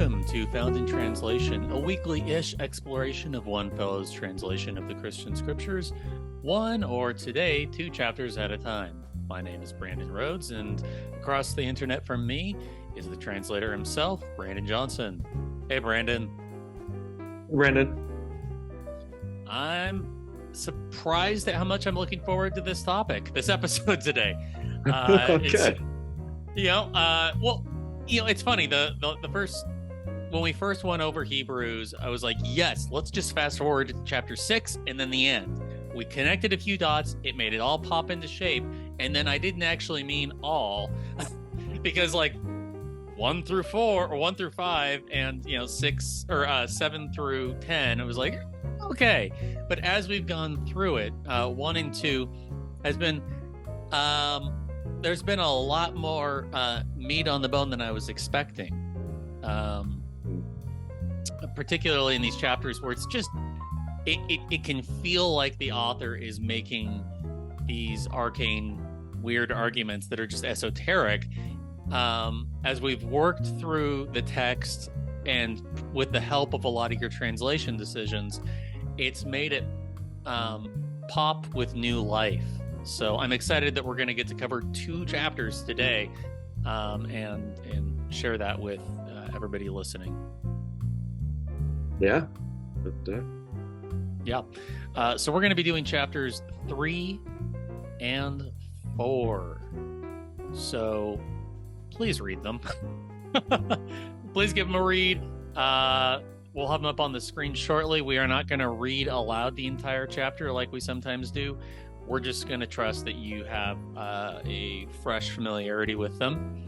Welcome to Found in Translation, a weekly-ish exploration of one fellow's translation of the Christian scriptures, one or today, 2 chapters at a time. My name is Brandon Rhodes, and across the internet from me is the translator himself, Brandon Johnson. Hey, Brandon. Brandon. I'm surprised at how much I'm looking forward to this topic, this episode today. Okay. It's funny. The first, when we first went over Hebrews, I was like, yes, let's just fast forward to chapter 6 and then the end. We connected a few dots. It made it all pop into shape. And then I didn't actually mean all because like 1 through 4 or 1 through 5 and 6 or 7 through 10, it was like, okay. But as we've gone through it, 1 and 2 has been, there's been a lot more meat on the bone than I was expecting. Particularly in these chapters where it's just, it can feel like the author is making these arcane, weird arguments that are just esoteric. As we've worked through the text and with the help of a lot of your translation decisions, it's made it pop with new life. So I'm excited that we're going to get to cover 2 chapters today and share that with everybody listening. Yeah. Yeah. So we're going to be doing chapters 3 and 4. So please read them. Please give them a read. We'll have them up on the screen shortly. We are not going to read aloud the entire chapter like we sometimes do. We're just going to trust that you have a fresh familiarity with them.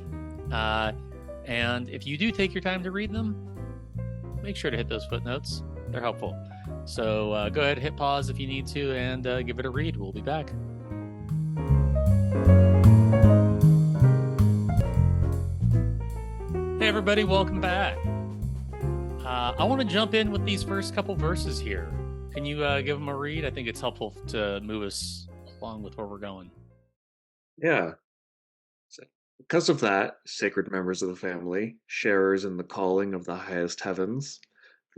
And if you do take your time to read them, make sure to hit those footnotes. They're helpful. So go ahead, hit pause if you need to, and give it a read. We'll be back. Hey, everybody. Welcome back. I want to jump in with these first couple verses here. Can you give them a read? I think it's helpful to move us along with where we're going. Yeah. So, because of that, sacred members of the family, sharers in the calling of the highest heavens,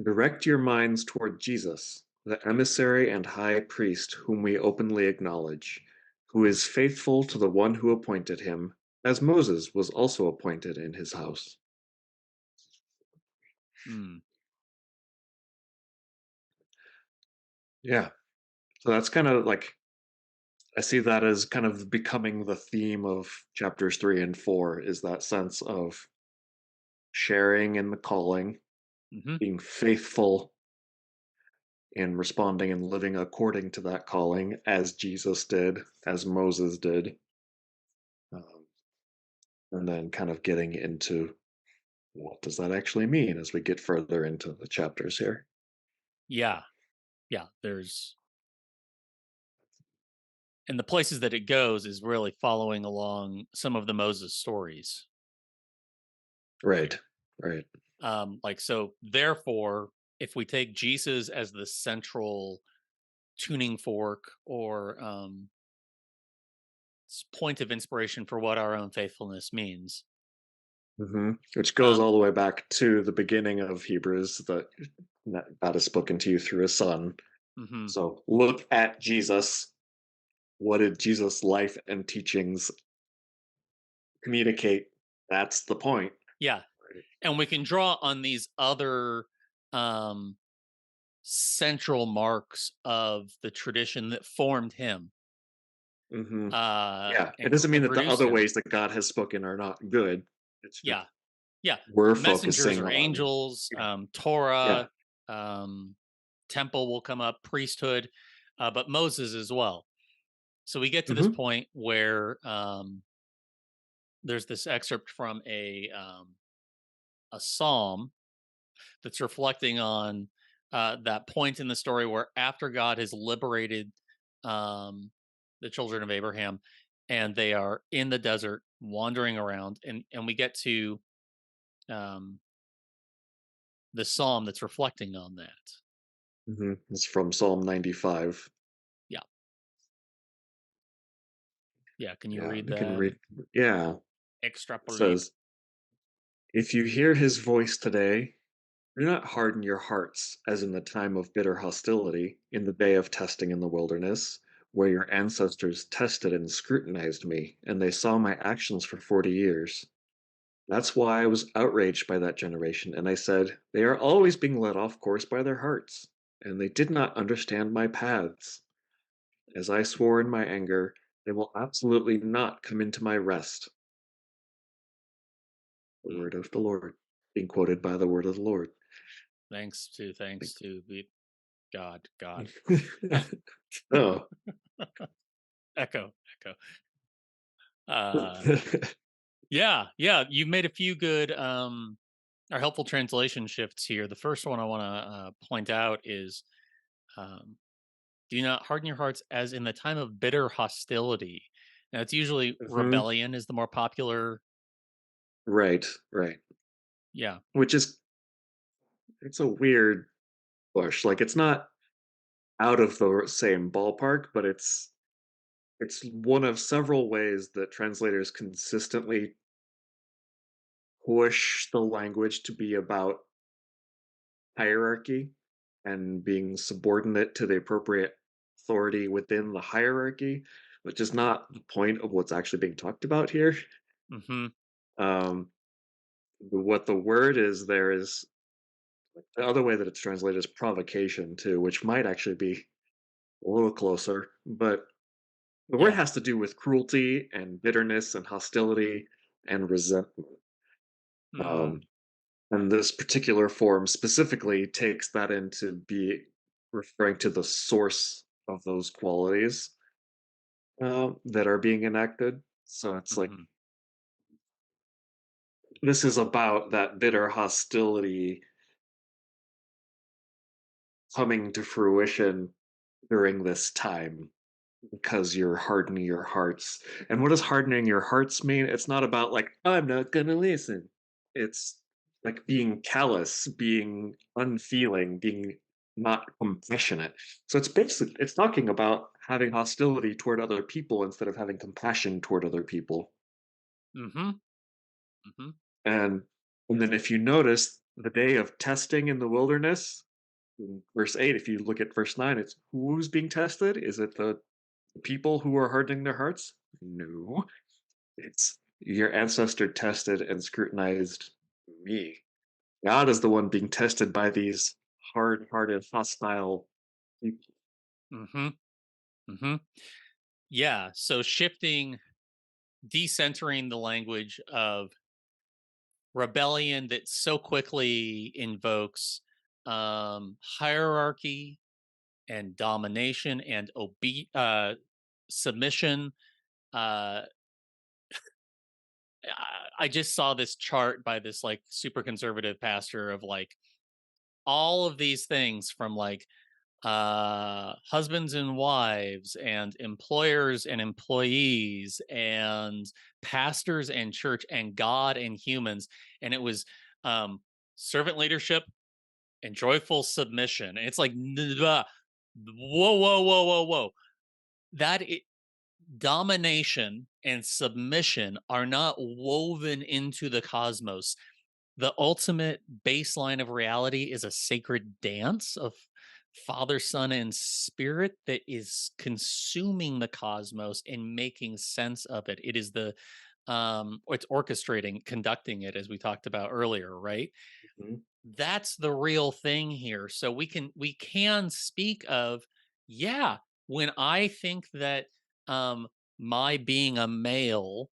direct your minds toward Jesus, the emissary and high priest whom we openly acknowledge, who is faithful to the one who appointed him, as Moses was also appointed in his house. Yeah. So that's kind of like, I see that as kind of becoming the theme of chapters 3 and 4, is that sense of sharing in the calling, being faithful in responding and living according to that calling, as Jesus did, as Moses did. And then kind of getting into what does that actually mean as we get further into the chapters here. Yeah. And the places that it goes is really following along some of the Moses stories. Right. So therefore, if we take Jesus as the central tuning fork or point of inspiration for what our own faithfulness means. Which goes all the way back to the beginning of Hebrews, that God has spoken to you through his son. So look at Jesus. What did Jesus' life and teachings communicate? That's the point. Yeah. Right. And we can draw on these other central marks of the tradition that formed him. It doesn't mean that the other ways that God has spoken are not good. It's yeah. We're messengers focusing or on angels, Torah, temple will come up, priesthood, but Moses as well. So we get to this point where there's this excerpt from a psalm that's reflecting on that point in the story where after God has liberated the children of Abraham and they are in the desert wandering around, and we get to the psalm that's reflecting on that. It's from Psalm 95. Yeah, can you read that? Yeah. Extrapolate. It says, If you hear his voice today, do not harden your hearts, as in the time of bitter hostility, in the day of testing in the wilderness, where your ancestors tested and scrutinized me, and they saw my actions for 40 years. That's why I was outraged by that generation, and I said, they are always being led off course by their hearts, and they did not understand my paths. As I swore in my anger, they will absolutely not come into my rest. The Mm. word of the Lord, being quoted by the word of the Lord. Thanks to be God. Oh. Echo, echo. Uh, yeah. You've made a few good or helpful translation shifts here. The first one I want to point out is um, do not harden your hearts as in the time of bitter hostility. Now, it's usually Mhm. rebellion is the more popular. Right, right. Yeah. Which is it's a weird push. Like it's not out of the same ballpark, but it's one of several ways that translators consistently push the language to be about hierarchy and being subordinate to the appropriate authority within the hierarchy, which is not the point of what's actually being talked about here. Mm-hmm. Um, what the word is there is the other way that it's translated is provocation too, which might actually be a little closer, but the word Yeah. has to do with cruelty and bitterness and hostility and resentment. Mm, Um, and this particular form specifically takes that into be referring to the source of those qualities that are being enacted. So it's like mm-hmm. this is about that bitter hostility coming to fruition during this time because you're hardening your hearts. And what does hardening your hearts mean? It's not about like, I'm not gonna listen. It's like being callous, being unfeeling, being not compassionate. So it's basically it's talking about having hostility toward other people instead of having compassion toward other people. Mm-hmm. Mm-hmm. And and then if you notice the day of testing in the wilderness, in verse 8, if you look at verse 9, it's who's being tested? Is it the people who are hardening their hearts? No. It's your ancestor tested and scrutinized me. God is the one being tested by these hard hearted, hostile people. Mm-hmm. Mm-hmm. Yeah. So shifting, decentering the language of rebellion that so quickly invokes hierarchy and domination and submission. Uh, I just saw this chart by this like super conservative pastor of like all of these things from like husbands and wives and employers and employees and pastors and church and God and humans, and it was um servant leadership and joyful submission. And it's like whoa. That it, domination and submission are not woven into the cosmos. The ultimate baseline of reality is a sacred dance of Father, Son, and Spirit that is consuming the cosmos and making sense of it. It is the or it's orchestrating, conducting it, as we talked about earlier, right? Mhm. That's the real thing here. So we can speak of, yeah, when I think that um my being a male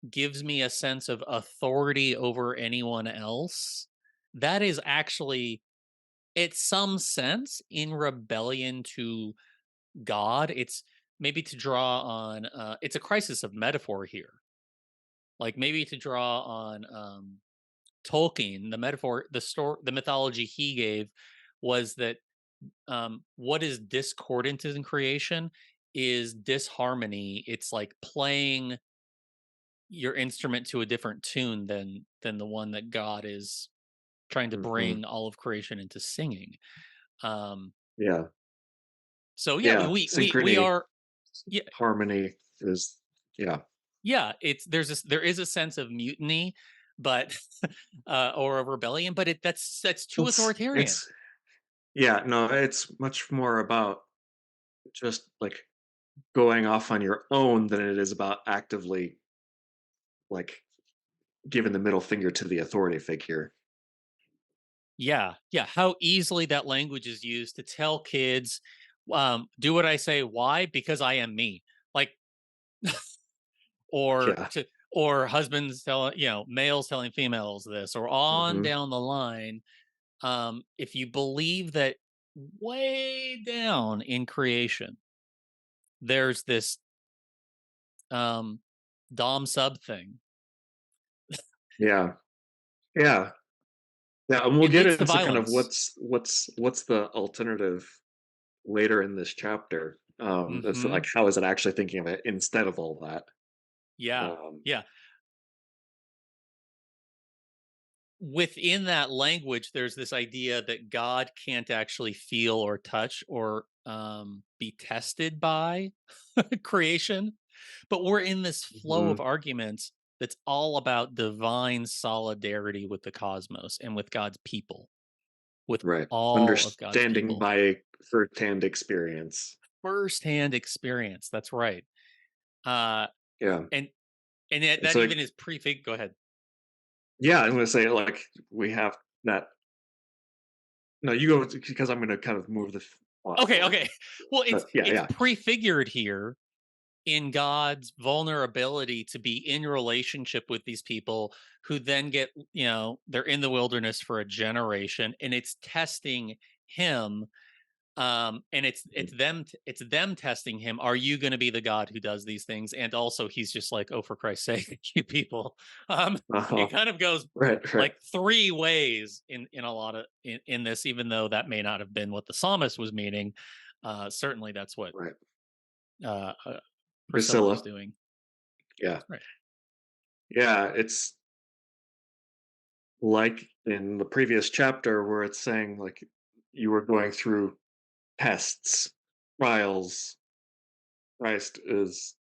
gives me a sense of authority over anyone else, that is actually, in some sense, in rebellion to God. It's maybe to draw on, it's a crisis of metaphor here. Like maybe to draw on Tolkien, the metaphor, the story, the mythology he gave was that what is discordant in creation is disharmony. It's like playing your instrument to a different tune than the one that God is trying to Mhm. bring all of creation into singing. Um, Yeah. so yeah, Yeah. we Synchrony, are, yeah, harmony is, yeah. yeah. It's there is a sense of mutiny, but or a rebellion, but that's too authoritarian. It's yeah, no, it's much more about just like going off on your own than it is about actively like giving the middle finger to the authority figure. Yeah, yeah. How easily that language is used to tell kids, do what I say. Why? Because I am me. Like, or Yeah. to or husbands telling, males telling females this, or on Hmm. down the line. If you believe that way down in creation, there's this um dom sub thing, Yeah. Yeah. Yeah. And we'll it get leads to into kind of violence. what's the alternative later in this chapter. That's Hmm. like how is it actually thinking of it instead of all that? Yeah, Um, yeah. Within that language, there's this idea that God can't actually feel or touch or be tested by creation. But we're in this flow of mhm, arguments that's all about divine solidarity with the cosmos and with God's people, with right. all of God's Understanding people. by firsthand experience. Firsthand experience. That's right. Uh, Yeah. and And that so even is prefig. Go ahead. yeah, I'm gonna say like we have that. No, you go because I'm gonna kind of move the plot Okay, forward. okay. Well, it's But yeah, it's yeah. prefigured here in God's vulnerability to be in relationship with these people who then get, they're in the wilderness for a generation, and it's testing him. And Mhm. it's them testing him. Are you going to be the God who does these things? And also he's just like, oh, for Christ's sake, you people. Uh-huh. It kind of goes Right, right. like three ways in a lot of in this, even though that may not have been what the psalmist was meaning. Certainly that's what Right. uh, Priscilla was Priscilla. doing. Yeah. Right. Yeah, it's like in the previous chapter where it's saying like you were going through tests, trials. Christ is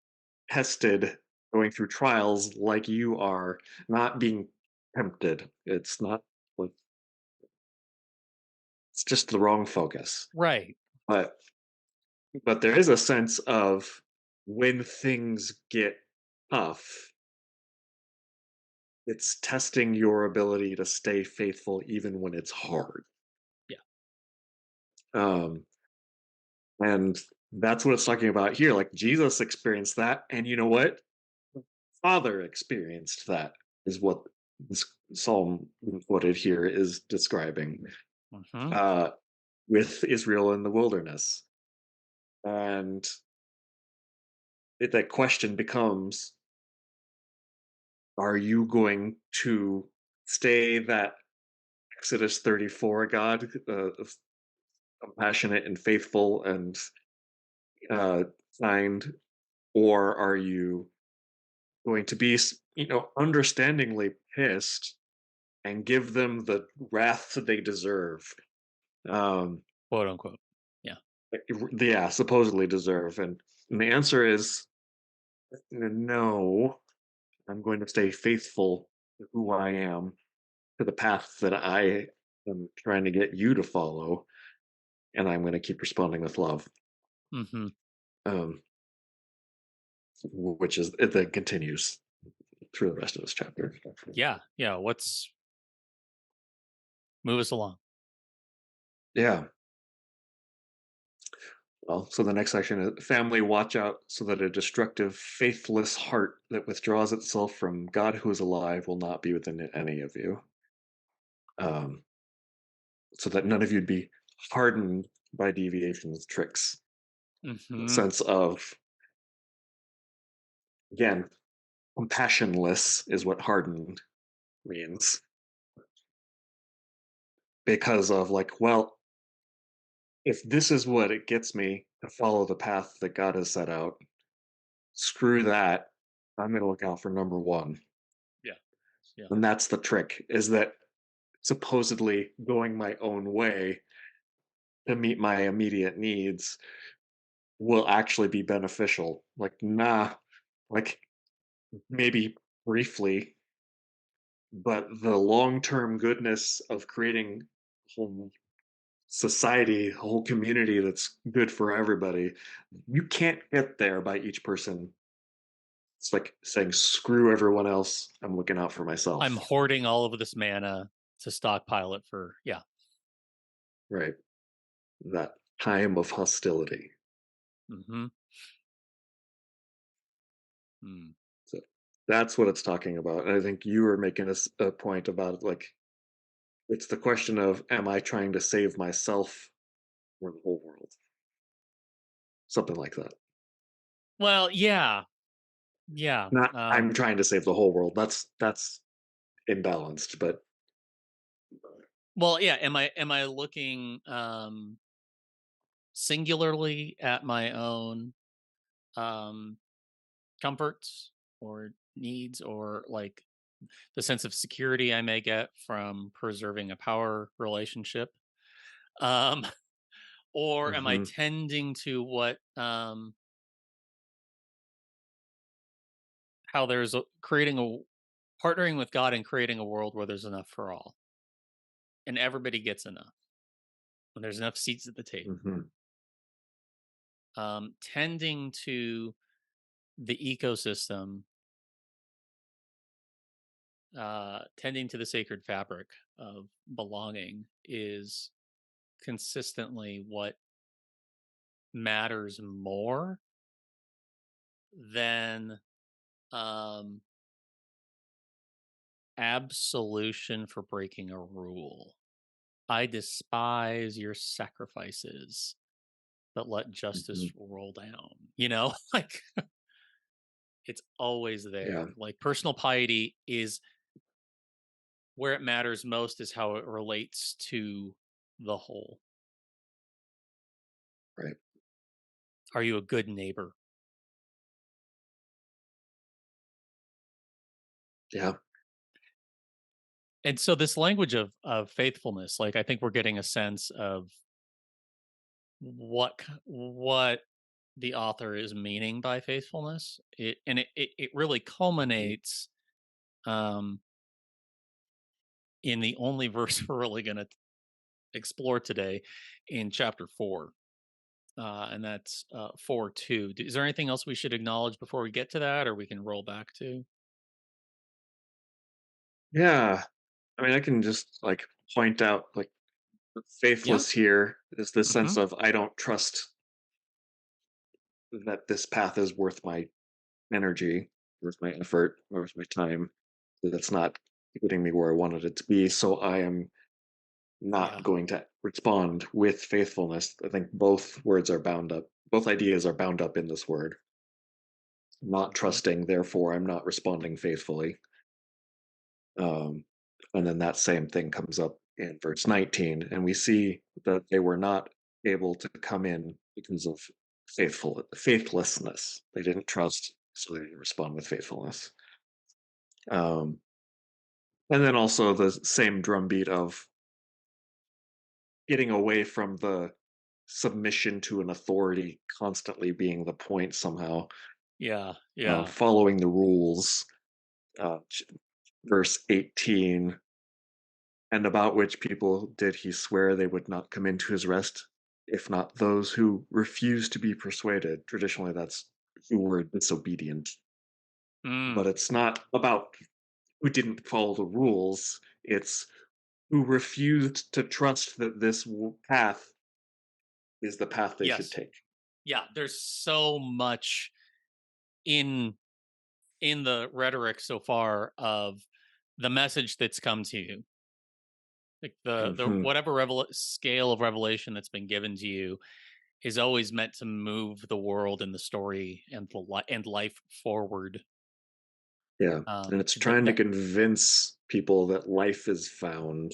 tested going through trials like you are, not being tempted. It's not like it's just the wrong focus. Right. But there is a sense of when things get tough, it's testing your ability to stay faithful even when it's hard. Yeah. Um, and that's what it's talking about here. Like Jesus experienced that, and you know what? Father experienced that, is what this psalm quoted here is describing Hmm. uh, with Israel in the wilderness. And that question becomes, are you going to stay that Exodus 34 God, compassionate and faithful and uh, kind, or are you going to be, understandingly pissed and give them the wrath that they deserve? Um, Quote unquote. Yeah. yeah, supposedly deserve. And the answer is no. I'm going to stay faithful to who I am, to the path that I am trying to get you to follow, and I'm going to keep responding with love. Hmm. Um, which is it then continues through the rest of this chapter. Yeah. Yeah. What's move us along? Yeah. Well, so the next section is family watch out so that a destructive, faithless heart that withdraws itself from God who is alive will not be within any of you. Um, so that none of you'd be hardened by deviations, tricks. The Hmm. sense of, again, compassionless is what hardened means. Because of like, well, if this is what it gets me to follow the path that God has set out, screw that. I'm going to look out for number one. Yeah. Yeah. And that's the trick, is that supposedly going my own way to meet my immediate needs will actually be beneficial. Like, nah, like maybe briefly, but the long-term goodness of creating a whole society, a whole community that's good for everybody, you can't get there by each person. It's like saying, "Screw everyone else. I'm looking out for I'm myself." hoarding all of this mana to stockpile it for, yeah. Right. That time of hostility. Mm-hmm. Mm. So that's what it's talking about. And I think you were making a point about like it's the question of am I trying to save myself or the whole world? Something like that. Well, yeah, yeah. Not I'm trying to save the whole world. That's imbalanced, but Well, yeah. Am I looking singularly at my own um comforts or needs, or like the sense of security I may get from preserving a power relationship? Um, or am I mhm, tending to what how there's creating a partnering with God and creating a world where there's enough for all and everybody gets enough when there's enough seats at the table. mhm, Tending to the ecosystem, tending to the sacred fabric of belonging is consistently what matters more than um, absolution for breaking a rule. I despise your sacrifices, but let justice mhm. roll down. Like it's always Yeah, there. Like personal piety is where it matters most, is how it relates to the whole. right. Are you a good neighbor? Yeah. And so this language of faithfulness, like I think we're getting a sense of what the author is meaning by faithfulness. It really Mhm. culminates um in the only verse we're really going to explore today, in chapter 4. And that's 4:2. Is there anything else we should acknowledge before we get to that, or we can roll back to? Yeah. I mean, I can just like point out like Yeah. faithless here is this Hmm. sense of I don't trust that this path is worth my energy, worth my effort, worth my time. That it's not getting me where I wanted it to be. So I am not Yeah. going to respond with faithfulness. I think both words are bound up. Both ideas are bound up in this word. Not Hmm. trusting, therefore I'm not responding faithfully. Um, and then that same thing comes up in verse 19, and we see that they were not able to come in because of faithlessness. They didn't trust, so they didn't respond with faithfulness. Um, and then also the same drumbeat of getting away from the submission to an authority constantly being the point somehow, Yeah. Yeah. following the rules. Ch- Verse 18, and about which people did he swear they would not come into his rest, if not those who refuse to be persuaded. Traditionally, that's who were disobedient. Mm. But it's not about who didn't follow the rules, it's who refused to trust that this path is the path they should Yes. take. Yeah. There's so much in the rhetoric so far of the message that's come to you, like the Hmm. whatever scale of revelation that's been given to you is always meant to move the world and the story and and life forward. Yeah. And it's That trying to that convince people that life is found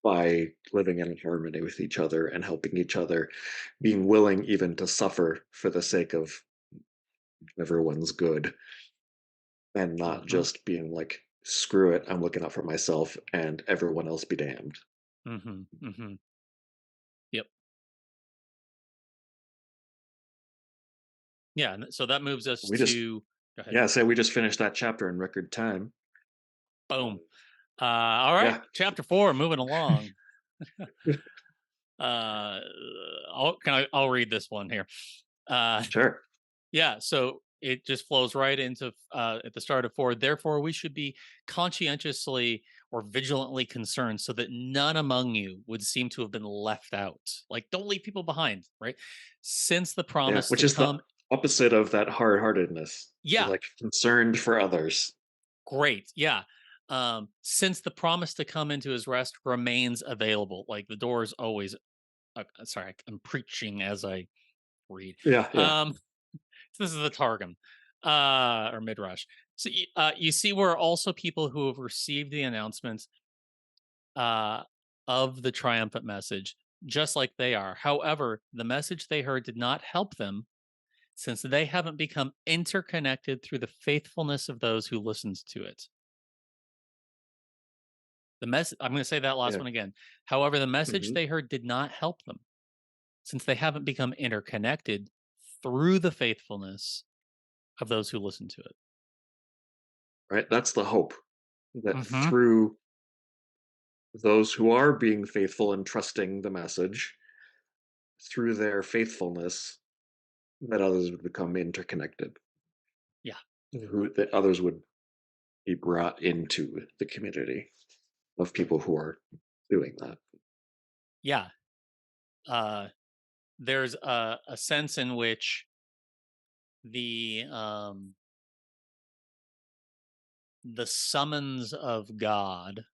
by living in harmony with each other and helping each other, being willing even to suffer for the sake of everyone's good, and not Mhm. just being like, screw it, I'm looking out for myself and everyone else be damned. Mhm. Mhm. Yep. Yeah, and so that moves us We just, to. Go ahead. yeah, say we just finished that chapter in record time. Boom. All right, Yeah, chapter 4, moving along. I'll read this one here. Uh, sure. yeah, so it just flows right into at the start of 4. Therefore, we should be conscientiously or vigilantly concerned so that none among you would seem to have been left out. Like, don't leave people behind, right? Since the Yeah, promise which to is the come, opposite of that hard-heartedness. yeah, Like concerned for others. great, yeah. Since the promise to come into his rest remains available, like the door is always. Sorry, I'm preaching as I read. Yeah, yeah. Um, so this is the Targum or Midrash. So you see, we're also people who have received the announcements uh, of the triumphant message, just like they are. However, the message they heard did not help them, since they haven't become interconnected through the faithfulness of those who listened to it. The mess. I'm going to say that last Yeah. one again. However, the message Hmm. they heard did not help them, since they haven't become interconnected through the faithfulness of those who listen to it. Right. That's the hope that Mhm. through those who are being faithful and trusting the message, through their faithfulness, that others would become interconnected, Yeah. that others would be brought into the community of people who are doing that. Yeah. Uh, there's a sense in which the the summons of God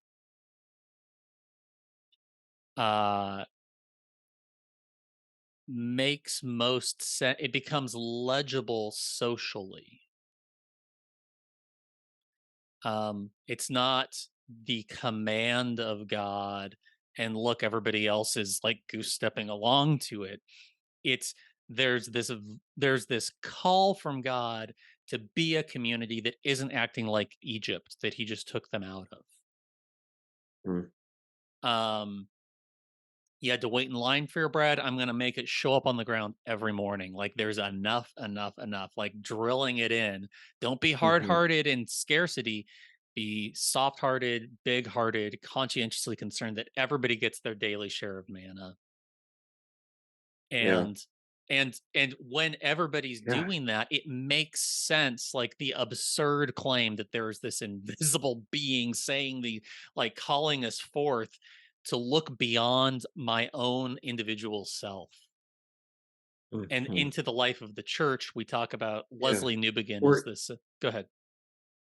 uh makes most sense. It becomes legible socially. It's not the command of God and look, everybody else is like goose stepping along to it. It's there's this there's this call from God to be a community that isn't acting like Egypt that he just took them out Mm. of. You had to wait in line for your bread. I'm going to make it show up on the ground every morning. Like there's enough, enough, enough, like drilling it in. Don't be hard Hmm. hearted in scarcity. Be soft hearted, big hearted, conscientiously concerned that everybody gets their daily share of manna. Yeah. And when everybody's Yeah. doing that, it makes sense. Like the absurd claim that there's this invisible being saying the like calling us forth to look beyond my own individual self and Hmm. into the life of the church. We talk about Yeah. Leslie Newbegin as Or this. Go ahead.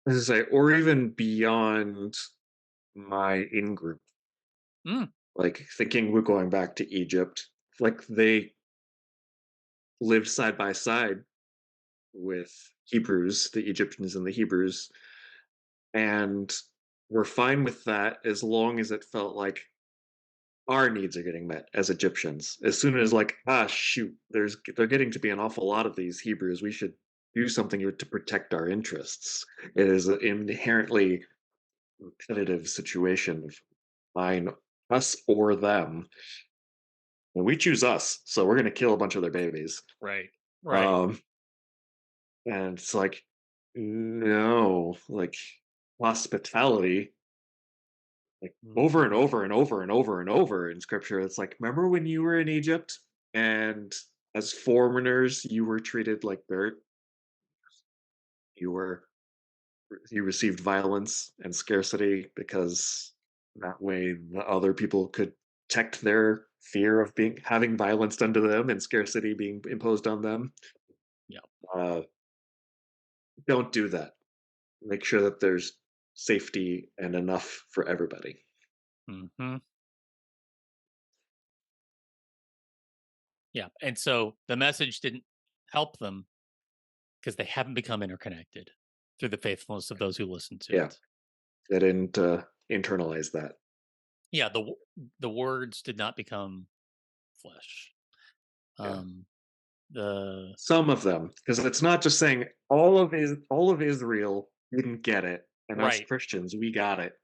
as I say, or even beyond my in group. Mm, Like thinking we're going back to Egypt, like they lived side by side with Hebrews, the Egyptians and the Hebrews, and we're fine with that as long as it felt like our needs are getting met as Egyptians. As soon as like, shoot, they're getting to be an awful lot of these Hebrews, we should do something to protect our interests. It is an inherently competitive situation of mine, us or them, and we choose us, so we're going to kill a bunch of their babies. right. Right. Um, and it's like, no, like hospitality, like over Mhm. and over and over and over and over in scripture. It's like, remember when you were in Egypt and as foreigners you were treated like dirt? You were you received violence and scarcity because that way the other people could protect their fear of being having violence done to them and scarcity being imposed on them. Yeah. Uh, don't do that. Make sure that there's safety and enough for everybody. Hmm. Yeah. And so the message didn't help them because they haven't become interconnected through the faithfulness of those who listen to Yeah, it. they didn't internalize that. Yeah, the words did not become flesh. Yeah, Um, the some of them, because it's not just saying all of Israel didn't get it, and us right, Christians we got it.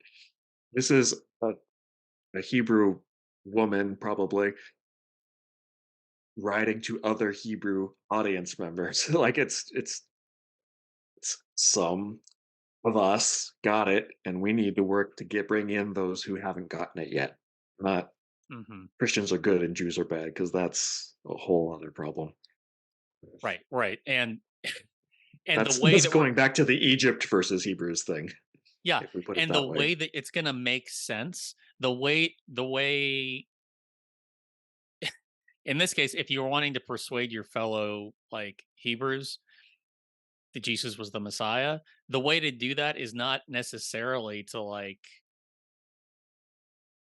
This is a Hebrew woman probably writing to other Hebrew audience members. Like it's some. of us got it, and we need to work to bring in those who haven't gotten it yet. Not Hmm. Christians are good and Jews are bad, because that's a whole other problem. Right, right. And the way That's that we're going back to the Egypt versus Hebrews thing, yeah, if we put it and the that way. way that it's going to make sense, the way in this case, if you're wanting to persuade your fellow like Hebrews that Jesus was the Messiah, the way to do that is not necessarily to like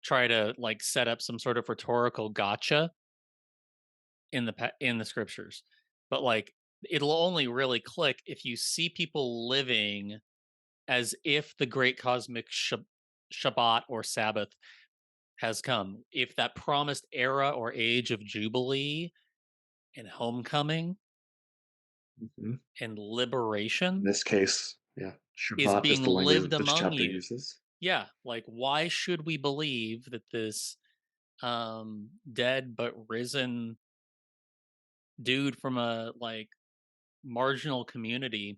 try to like set up some sort of rhetorical gotcha in the scriptures, but like it'll only really click if you see people living as if the great cosmic Shabbat or Sabbath has come. If that promised era or age of Jubilee and homecoming Mhm. and In liberation this case, yeah, is Shabbat is being the language lived that this among chapter you. uses. Yeah, like why should we believe that this dead but risen dude from a like marginal community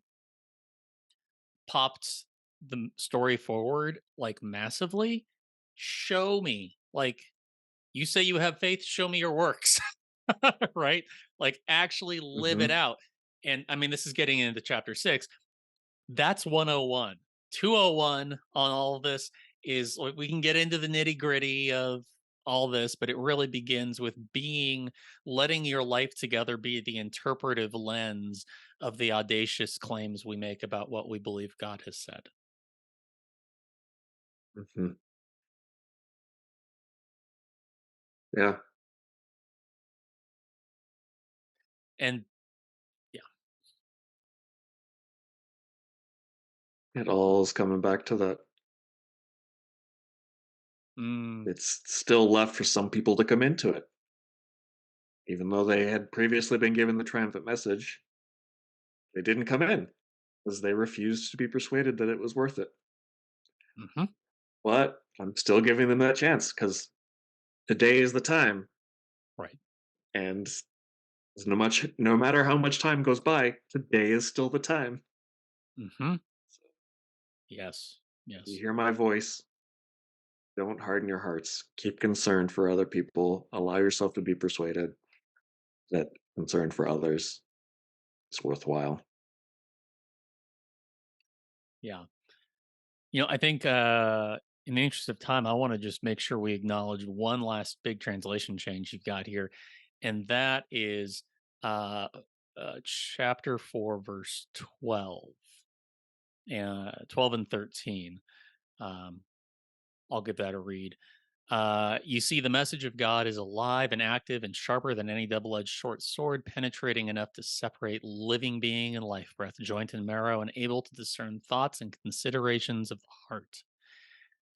popped the story forward like massively? Show me. Like you say you have faith, show me your works. Right? Like actually live it Hmm. out. And I mean, this is getting into chapter 6. That's 101. 201 on all of this is like we can get into the nitty gritty of all this, but it really begins with letting your life together be the interpretive lens of the audacious claims we make about what we believe God has said. Hmm. Yeah, And yeah, it all is coming back to that. mm, It's still left for some people to come into it, even though they had previously been given the triumphant message. They didn't come in because they refused to be persuaded that it was worth it. hmm, But I'm still giving them that chance because today is the time, right. and no matter how much time goes by, today is still the time. Hmm. Yes. If you Yes. hear my voice, don't harden your hearts. Keep concern for other people. Allow yourself to be persuaded that concern for others is worthwhile. Yeah. I think in the interest of time, I want to just make sure we acknowledge one last big translation change you've got here, and that is uh, chapter 4, verse 12, 12 and 13. Um, I'll give that a read. You see, the message of God is alive and active and sharper than any double edged short sword, penetrating enough to separate living being and life breath, joint and marrow, and able to discern thoughts and considerations of the heart.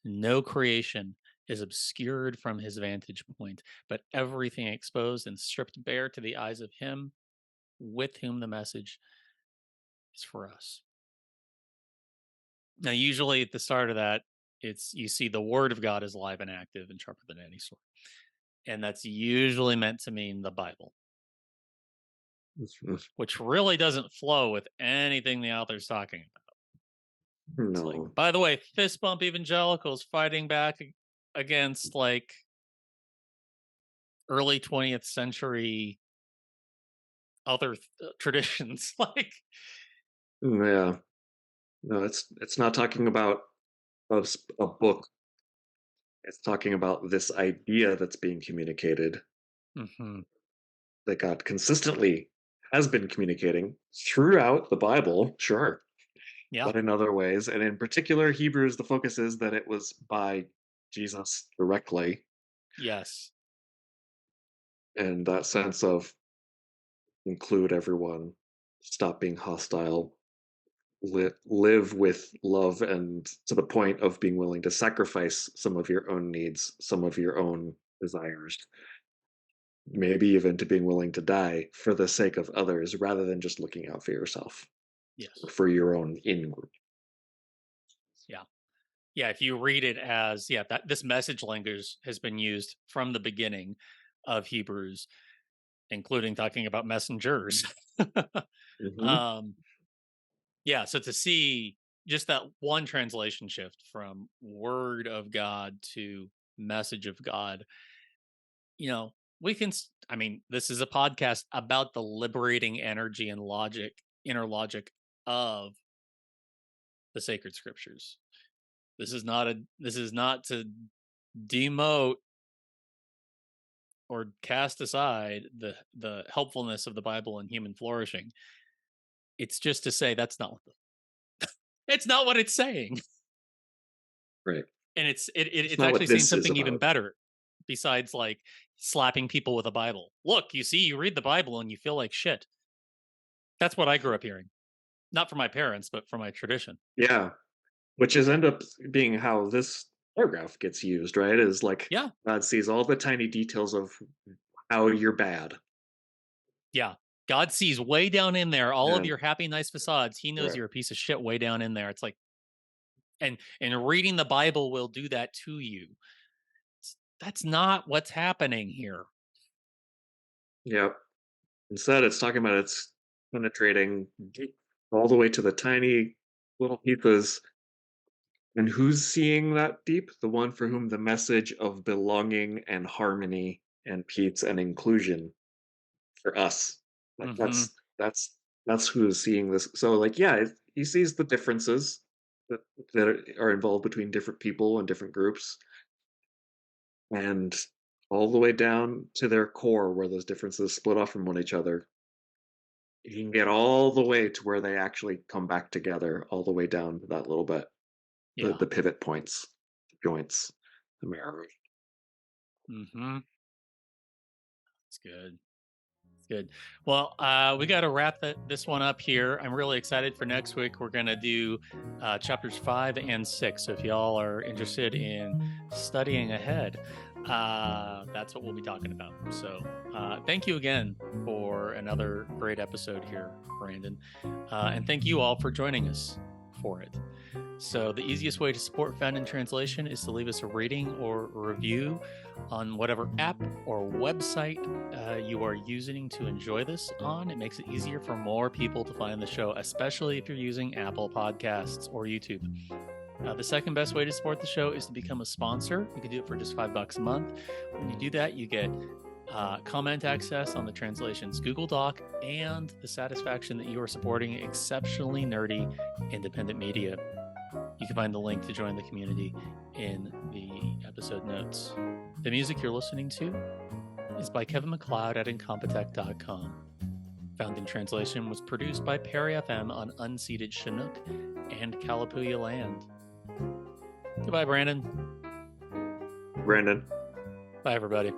No creation is obscured from his vantage point, but everything exposed and stripped bare to the eyes of him with whom the message is for us. Now, usually at the start of that, it's you see the word of God is alive and active and sharper than any sword. And that's usually meant to mean the Bible, which really doesn't flow with anything the author's talking about. It's like, No. by the way, fist bump evangelicals fighting back against like early 20th century other traditions. Like, Yeah. No, it's not talking about a book. It's talking about this idea that's being communicated hmm, that God consistently has been communicating throughout the Bible, sure, yeah, but in other ways. And in particular, Hebrews, the focus is that it was by Jesus directly. yes, And that sense of include everyone, stop being hostile, live with love, and to the point of being willing to sacrifice some of your own needs, some of your own desires, maybe even to being willing to die for the sake of others rather than just looking out for yourself, yes, for your own in group. yeah, yeah. If you read it as that this message language has been used from the beginning of Hebrews, including talking about messengers. Hmm. um, yeah. So to see, just that one translation shift from word of God to message of God, we can, I mean, this is a podcast about the liberating energy and logic, inner logic of the sacred scriptures. This is not to demote or cast aside the helpfulness of the Bible and human flourishing. It's just to say that's not it's not what it's saying. Right. And it's not actually what saying this is something even about. better, besides like slapping people with a Bible. Look, you read the Bible and you feel like shit. That's what I grew up hearing. Not from my parents, but from my tradition. Yeah. Which is end up being how this paragraph gets used, right? Is like Yeah. God sees all the tiny details of how you're bad. Yeah. God sees way down in there all of And your happy, nice facades. He knows right. you're a piece of shit way down in there. It's like, and reading the Bible will do that to you. That's not what's happening here. Yep. Instead, it's talking about it's penetrating deep, all the way to the tiny little pieces. And who's seeing that deep? The one for whom the message of belonging and harmony and peace and inclusion for us. Like Mm-hmm. that's who is seeing this. So like, yeah, he sees the differences that, that are involved between different people and different groups, and all the way down to their core where those differences split off from one each other. You can get all the way to where they actually come back together, all the way down to that little bit. Yeah. The pivot points, the joints, the marrow. Mm-hmm. It's good. It's good. Well, we got to wrap this one up here. I'm really excited for next week. We're going to do chapters 5 and 6. So if y'all are interested in studying ahead, that's what we'll be talking about. So thank you again for another great episode here, Brandon. And thank you all for joining us for it. So the easiest way to support Found in Translation is to leave us a rating or a review on whatever app or website you are using to enjoy this on. It makes it easier for more people to find the show, especially if you're using Apple Podcasts or YouTube. The second best way to support the show is to become a sponsor. You can do it for just $5 a month. When you do that, you get comment access on the translations Google Doc and the satisfaction that you are supporting exceptionally nerdy independent media. You can find the link to join the community in the episode notes. The music you're listening to is by Kevin MacLeod at Incompetech.com. Found in Translation was produced by Perry FM on unceded Chinook and Kalapuya land. Goodbye, Brandon. Brandon. Bye, everybody.